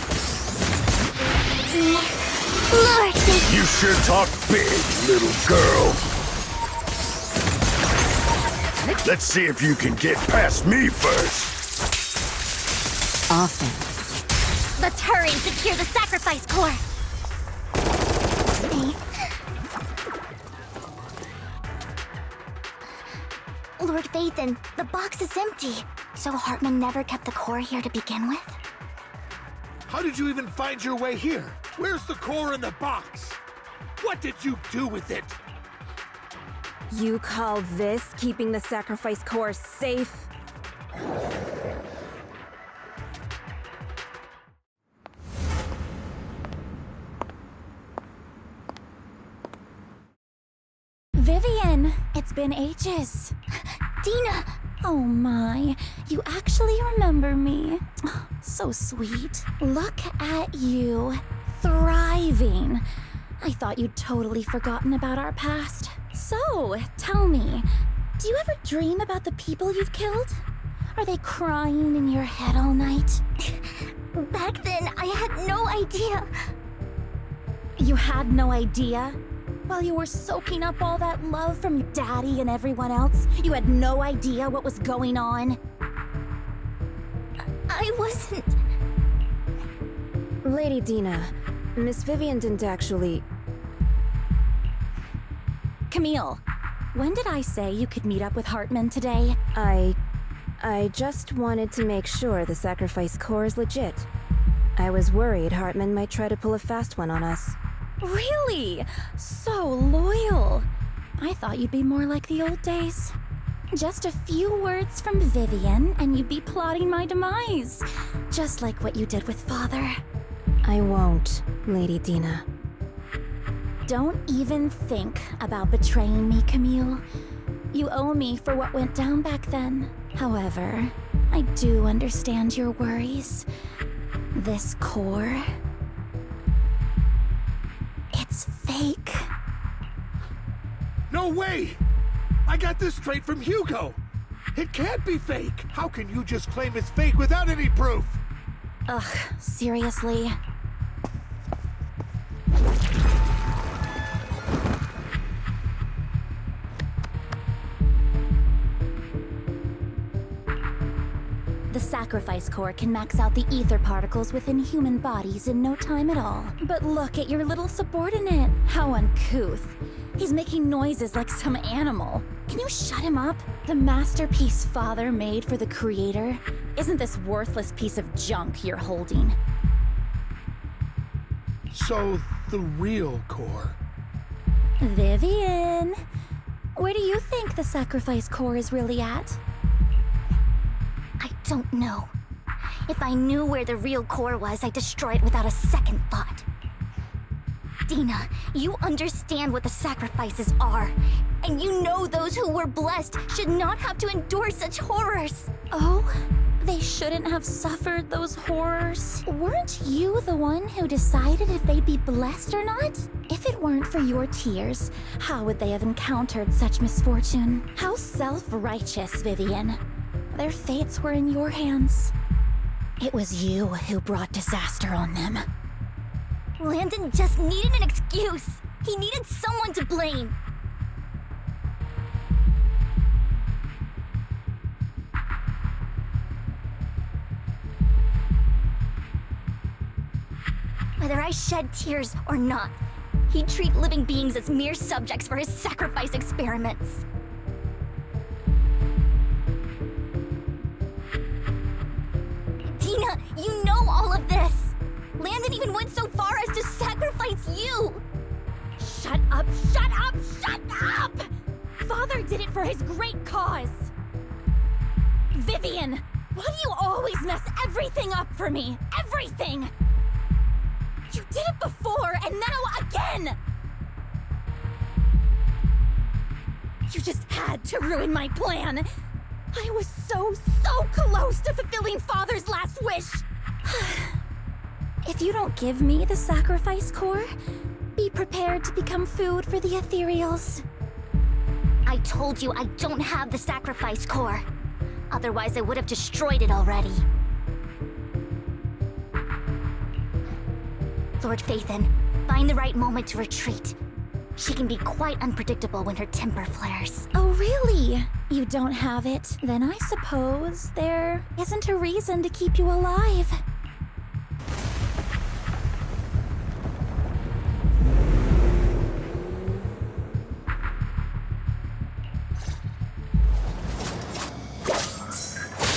Lord, You sure talk big, little girl. Let's see if you can get past me first. Offense. let's hurry and secure the sacrifice core. Lord Vathan, the box is empty. So Hartman never kept the core here to begin with? How did you even find your way here? Where's the core in the box? What did you do with it? You call this keeping the sacrifice core safe? Vivian, it's been ages. Dina! Oh my, you actually remember me. So sweet. Look at you, thriving. I thought you'd totally forgotten about our past. So, tell me, do you ever dream about the people you've killed? Are they crying in your head all night? Back then, I had no idea. You had no idea? While you were soaking up all that love from your daddy and everyone else, you had no idea what was going on? I wasn't... Lady Dina, Miss Vivian didn't actually... Camille, when did I say you could meet up with Hartman today? I just wanted to make sure the sacrifice core is legit. I was worried Hartman might try to pull a fast one on us. Really? So loyal. I thought you'd be more like the old days. Just a few words from Vivian and you'd be plotting my demise. Just like what you did with Father. I won't, Lady Dina. Don't even think about betraying me, Camille. You owe me for what went down back then. However, I do understand your worries. This core... it's fake. No way! I got this straight from Hugo! It can't be fake! How can you just claim it's fake without any proof? Ugh, seriously? The sacrifice core can max out the ether particles within human bodies in no time at all. But look at your little subordinate. How uncouth. He's making noises like some animal. Can you shut him up? The masterpiece Father made for the Creator isn't this worthless piece of junk you're holding. So, the real core. Vivian, where do you think the sacrifice core is really at? I don't know. If I knew where the real core was, I'd destroy it without a second thought. Dina, you understand what the sacrifices are. And you know those who were blessed should not have to endure such horrors. Oh? They shouldn't have suffered those horrors. Weren't you the one who decided if they'd be blessed or not? If it weren't for your tears, how would they have encountered such misfortune? How self-righteous, Vivian. Their fates were in your hands. It was you who brought disaster on them. Landon just needed an excuse. He needed someone to blame. Whether I shed tears or not, he'd treat living beings as mere subjects for his sacrifice experiments. Dina, you know all of this! Landon even went so far as to sacrifice you! Shut up, shut up, shut up! Father did it for his great cause! Vivian, why do you always mess everything up for me? Everything! You did it before, and now again! You just had to ruin my plan! I was so close to fulfilling Father's last wish! If you don't give me the sacrifice core, be prepared to become food for the ethereals. I told you I don't have the sacrifice core. Otherwise, I would have destroyed it already. Lord Phaethon, find the right moment to retreat. She can be quite unpredictable when her temper flares. Oh, really? You don't have it? Then I suppose there isn't a reason to keep you alive.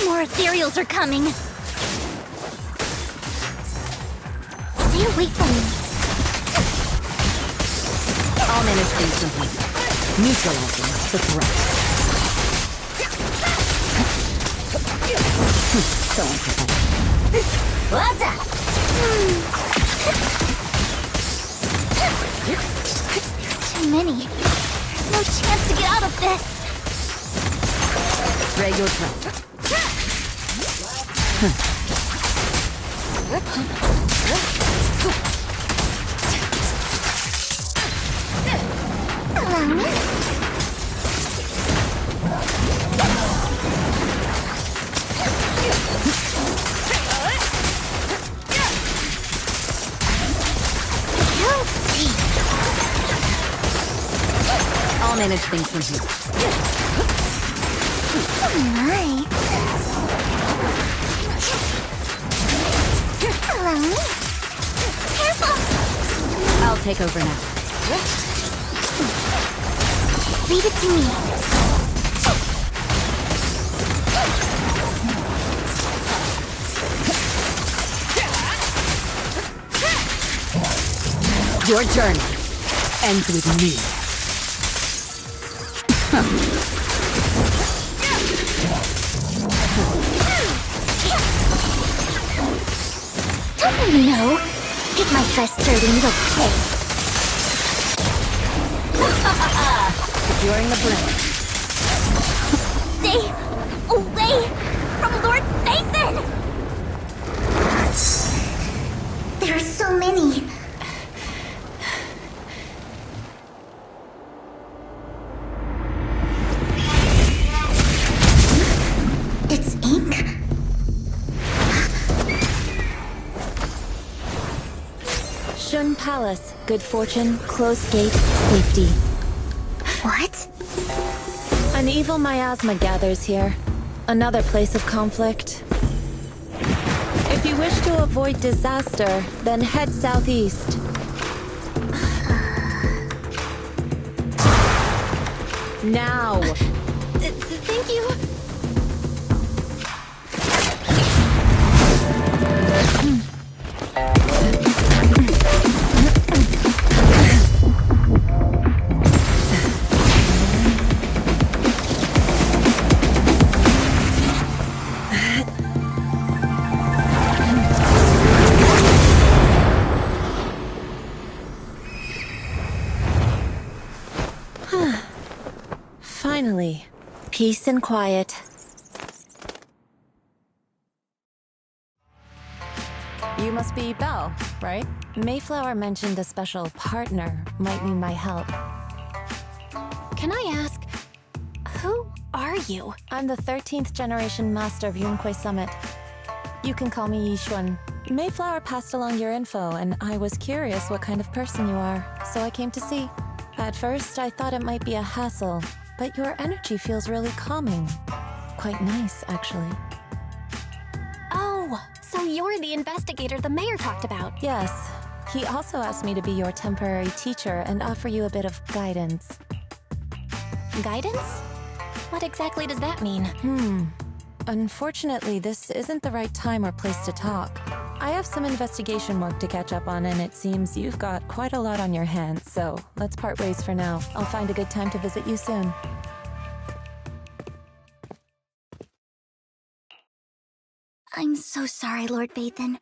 More ethereals are coming. Stay away from me. I'll manage things from here. Neutralizing the threat. So unprofessional. What's up? Too many. There's no chance to get out of this. Spray your trap. Allow me. I'll manage things from here. Oh my. Allow me. Careful. I'll take over now. Leave it to me. Your journey ends with me. Don't you know? Get my dress dirty and you'll pay. Securing the blade. Stay away from Lord Nathan! There are so many. It's ink? Shun Palace, good fortune, closed gate, safety. What? An evil miasma gathers here. Another place of conflict. If you wish to avoid disaster, then head southeast. Now! Thank you! Finally, peace and quiet. You must be Belle, right? Mayflower mentioned a special partner might need my help. Can I ask, who are you? I'm the 13th generation master of Yunque Summit. You can call me Yishuan. Mayflower passed along your info, and I was curious what kind of person you are, so I came to see. At first, I thought it might be a hassle, but your energy feels really calming. Quite nice, actually. Oh, so you're the investigator the mayor talked about. Yes. He also asked me to be your temporary teacher and offer you a bit of guidance. Guidance? What exactly does that mean? Unfortunately, this isn't the right time or place to talk. I have some investigation work to catch up on, and it seems you've got quite a lot on your hands, so let's part ways for now. I'll find a good time to visit you soon. I'm so sorry, Lord Vathan.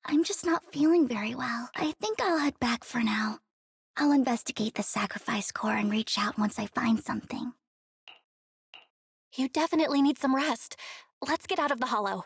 I'm just not feeling very well. I think I'll head back for now. I'll investigate the sacrifice core and reach out once I find something. You definitely need some rest. Let's get out of the hollow.